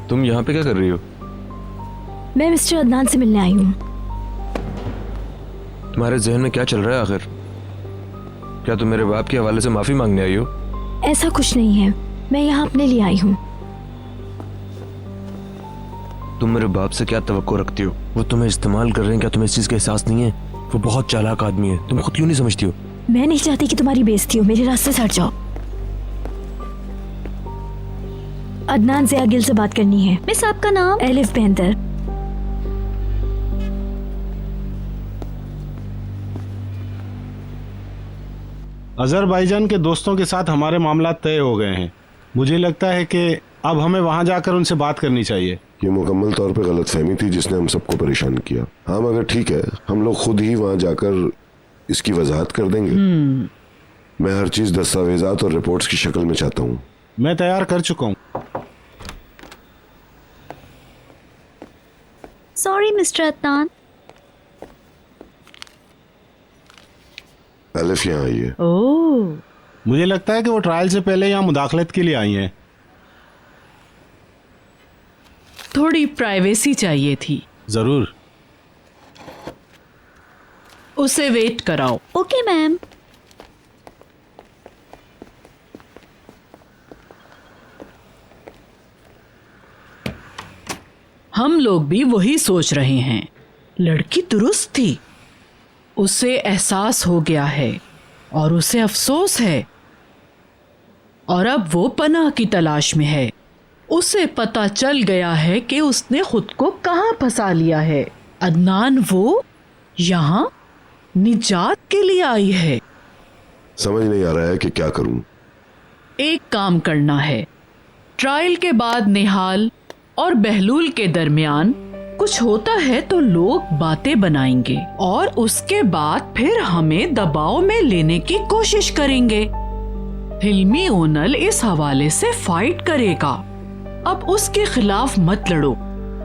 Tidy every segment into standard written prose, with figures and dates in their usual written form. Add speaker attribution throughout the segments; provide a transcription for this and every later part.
Speaker 1: तुम यहाँ पे क्या कर रही हो?
Speaker 2: मैं मिस्टर अदनान से मिलने आई हूँ।
Speaker 1: तुम्हारे जहन में क्या चल रहा है आखिर? क्या तुम मेरे बाप के हवाले से माफी मांगने आई हो?
Speaker 2: ऐसा कुछ नहीं है, मैं यहाँ अपने लिए आई हूँ।
Speaker 1: तुम मेरे बाप से क्या तवक्को रखती हो? वो तुम्हें इस्तेमाल कर रहे हैं, क्या तुम्हें इस चीज का एहसास नहीं है? वो बहुत चालाक आदमी है, तुम खुद क्यों नहीं समझती हो?
Speaker 2: मैं नहीं चाहती कि तुम्हारी बेइज्जती हो, मेरे रास्ते से हट जाओ। अदनान ज़िया गिल से बात करनी है।
Speaker 3: मिस, आपका नाम?
Speaker 2: एलिफ बेंदर।
Speaker 4: अजरबैजान के दोस्तों के साथ हमारे मामला तय हो गए हैं। मुझे लगता है कि अब हमें वहां जाकर उनसे बात करनी चाहिए।
Speaker 5: ये मुकम्मल तौर पे गलतफहमी थी जिसने हम सबको परेशान किया। हाँ, मगर ठीक है, हम लोग खुद ही वहां जाकर इसकी वजाहत कर देंगे। मैं हर चीज दस्तावेजात और रिपोर्ट्स की शक्ल में चाहता हूँ।
Speaker 4: मैं तैयार कर चुका हूँ।
Speaker 3: Sorry mister Adnan.
Speaker 5: एलिफ यहाँ आई है।
Speaker 3: ओह,
Speaker 4: मुझे लगता है कि वो ट्रायल से पहले यहाँ मुदाखलत के लिए आई हैं।
Speaker 6: थोड़ी प्राइवेसी चाहिए थी।
Speaker 4: जरूर।
Speaker 6: उसे वेट कराओ।
Speaker 3: Okay ma'am.
Speaker 6: हम लोग भी वही सोच रहे हैं। लड़की दुरुस्त थी, उसे एहसास हो गया है और उसे अफसोस है, और अब वो पनाह की तलाश में है। उसे पता चल गया है कि उसने खुद को कहाँ फंसा लिया है। अदनान वो यहाँ निजात के लिए आई है।
Speaker 5: समझ नहीं आ रहा है कि क्या करूं।
Speaker 6: एक काम करना है, ट्रायल के बाद निहाल और बहलूल के दरमियान कुछ होता है तो लोग बातें बनाएंगे और उसके बाद फिर हमें दबाव में लेने की कोशिश करेंगे। हिल्मी ओनल इस हवाले से फाइट करेगा। अब उसके खिलाफ मत लड़ो।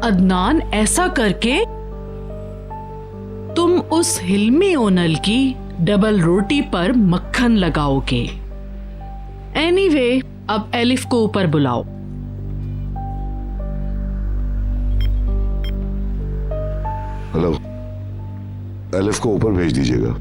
Speaker 6: अदनान, ऐसा करके तुम उस हिल्मी ओनल की डबल रोटी पर मक्खन लगाओगे। एनीवे, अब एलिफ को ऊपर बुलाओ।
Speaker 5: हेलो, एलिफ को ऊपर भेज दीजिएगा।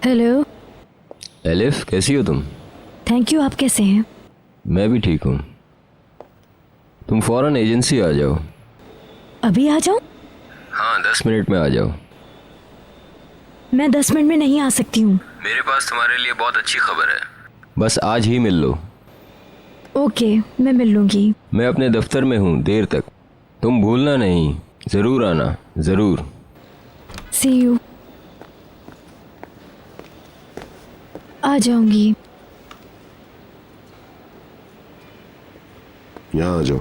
Speaker 2: हेलो।
Speaker 1: एलिफ, कैसी हो तुम?
Speaker 2: थैंक यू, आप कैसे हैं?
Speaker 1: मैं भी ठीक हूँ। तुम फौरन एजेंसी आ जाओ।
Speaker 2: अभी आ जाऊं?
Speaker 1: हाँ, 10 मिनट में आ जाओ।
Speaker 2: मैं 10 मिनट में नहीं आ सकती हूँ।
Speaker 1: मेरे पास तुम्हारे लिए बहुत अच्छी खबर है। बस आज ही मिल लो।
Speaker 2: ओके, मैं मिल लूंगी।
Speaker 1: मैं अपने दफ्तर में हूँ देर तक। तुम भूलना नहीं, जरूर आना, जरूर।
Speaker 2: सी यू। आ जाऊंगी।
Speaker 5: यहाँ आ जाओ।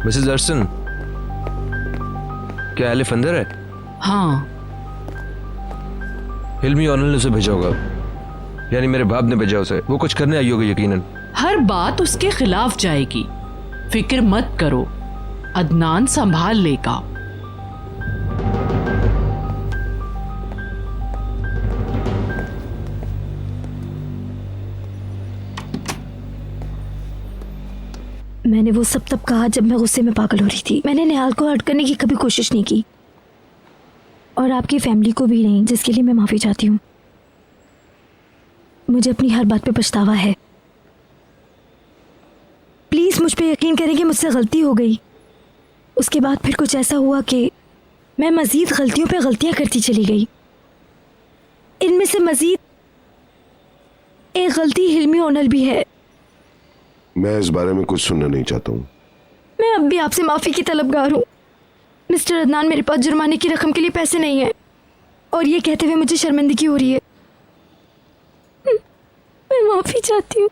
Speaker 1: मिसेस अर्सन, क्या एलिफ अंदर है?
Speaker 6: हाँ,
Speaker 1: हिल्मी ओनल ने उसे भेजा होगा, यानी मेरे बाप ने भेजा उसे। वो कुछ करने आई होगी यकीनन।
Speaker 6: हर बात उसके खिलाफ जाएगी। फिक्र मत करो, अदनान संभाल लेगा।
Speaker 2: मैंने वो सब तब कहा जब मैं गुस्से में पागल हो रही थी। मैंने निहाल को हर्ट करने की कभी कोशिश नहीं की, और आपकी फैमिली को भी नहीं, जिसके लिए मैं माफ़ी चाहती हूँ। मुझे अपनी हर बात पे पछतावा है। प्लीज़ मुझ पे यकीन करें कि मुझसे गलती हो गई। उसके बाद फिर कुछ ऐसा हुआ कि मैं मज़ीद गलतियों पे गलतियाँ करती चली गई। इनमें से मजीद एक गलती हिल्मी ओनल भी है।
Speaker 5: मैं इस बारे में कुछ सुनना नहीं चाहता हूँ।
Speaker 2: मैं अब भी आपसे माफ़ी की तलबगार हूँ मिस्टर अदनान। मेरे पास जुर्माने की रकम के लिए पैसे नहीं है और ये कहते हुए मुझे शर्मिंदगी हो रही है। मैं माफ़ी चाहती हूँ।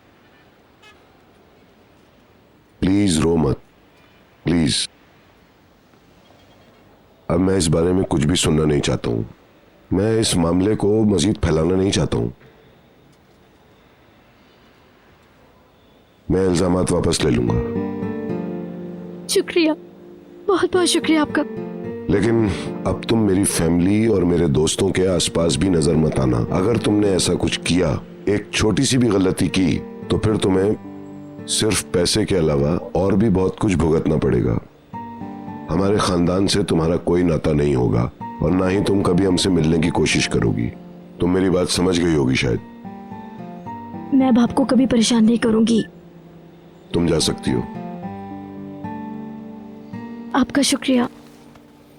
Speaker 5: प्लीज रो मत, प्लीज। अब मैं इस बारे में कुछ भी सुनना नहीं चाहता हूँ। मैं इस मामले को मजीद फैलाना नहीं चाहता हूँ। मैं इल्जामात वापस ले लूंगा।
Speaker 2: शुक्रिया, बहुत बहुत शुक्रिया आपका।
Speaker 5: लेकिन अब तुम मेरी फैमिली और मेरे दोस्तों के आसपास भी नजर मत आना। अगर तुमने ऐसा कुछ किया, एक छोटी सी भी गलती की, तो फिर तुम्हें सिर्फ पैसे के अलावा और भी बहुत कुछ भुगतना पड़ेगा। हमारे खानदान से तुम्हारा कोई नाता नहीं होगा और ना ही तुम कभी हमसे मिलने की कोशिश करोगी। तुम मेरी बात समझ गई होगी शायद।
Speaker 2: मैं अब आपको कभी परेशान नहीं करूंगी।
Speaker 5: तुम जा सकती हो।
Speaker 2: आपका शुक्रिया,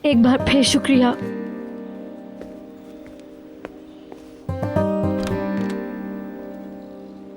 Speaker 2: एक बार फिर शुक्रिया।